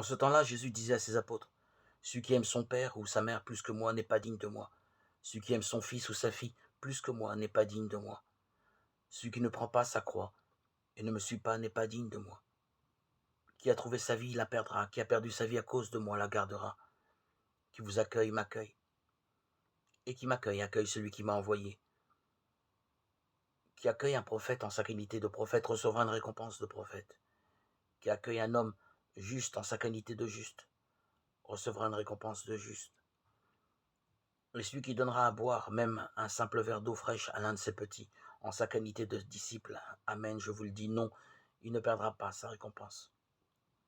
En ce temps-là, Jésus disait à ses apôtres, celui qui aime son père ou sa mère plus que moi n'est pas digne de moi. Celui qui aime son fils ou sa fille plus que moi n'est pas digne de moi. Celui qui ne prend pas sa croix et ne me suit pas n'est pas digne de moi. Qui a trouvé sa vie la perdra, qui a perdu sa vie à cause de moi la gardera. Qui vous accueille m'accueille, et qui m'accueille accueille celui qui m'a envoyé. Qui accueille un prophète en sa qualité de prophète recevra une récompense de prophète. Qui accueille un homme juste en sa qualité de juste recevra une récompense de juste. Et celui qui donnera à boire même un simple verre d'eau fraîche à l'un de ses petits, en sa qualité de disciple, amen, je vous le dis, non, il ne perdra pas sa récompense.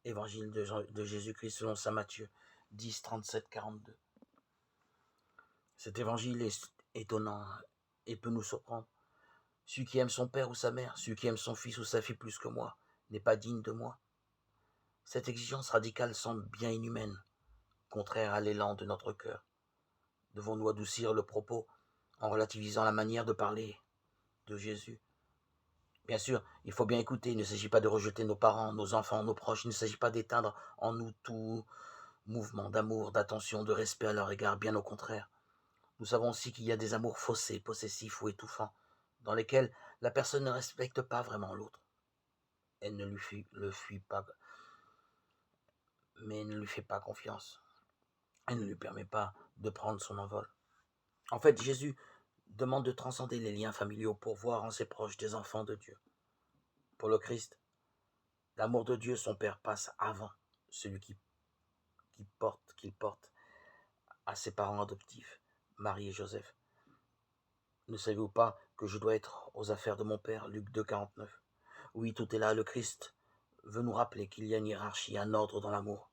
Évangile de Jésus-Christ selon saint Matthieu 10, 37, 42. Cet évangile est étonnant et peut nous surprendre. Celui qui aime son père ou sa mère, celui qui aime son fils ou sa fille plus que moi, n'est pas digne de moi. Cette exigence radicale semble bien inhumaine, contraire à l'élan de notre cœur. Devons-nous adoucir le propos en relativisant la manière de parler de Jésus? Bien sûr, il faut bien écouter, il ne s'agit pas de rejeter nos parents, nos enfants, nos proches, il ne s'agit pas d'éteindre en nous tout mouvement d'amour, d'attention, de respect à leur égard, bien au contraire. Nous savons aussi qu'il y a des amours faussés, possessifs ou étouffants, dans lesquels la personne ne respecte pas vraiment l'autre. Elle ne le fuit pas, mais ne lui fait pas confiance. Elle ne lui permet pas de prendre son envol. En fait, Jésus demande de transcender les liens familiaux pour voir en ses proches des enfants de Dieu. Pour le Christ, l'amour de Dieu, son Père, passe avant celui qu'il porte à ses parents adoptifs, Marie et Joseph. Ne savez-vous pas que je dois être aux affaires de mon Père, Luc 2, 49. Oui, tout est là, le Christ veut nous rappeler qu'il y a une hiérarchie, un ordre dans l'amour.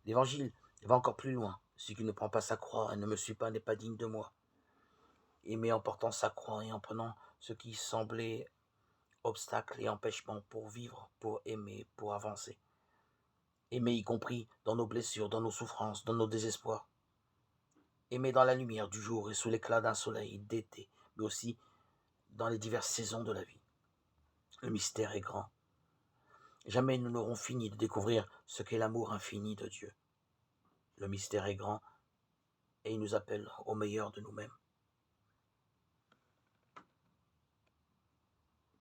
L'Évangile va encore plus loin. Celui qui ne prend pas sa croix et ne me suit pas n'est pas digne de moi. Aimer en portant sa croix et en prenant ce qui semblait obstacle et empêchement pour vivre, pour aimer, pour avancer. Aimer y compris dans nos blessures, dans nos souffrances, dans nos désespoirs. Aimer dans la lumière du jour et sous l'éclat d'un soleil d'été, mais aussi dans les diverses saisons de la vie. Le mystère est grand. Jamais nous n'aurons fini de découvrir ce qu'est l'amour infini de Dieu. Le mystère est grand et il nous appelle au meilleur de nous-mêmes.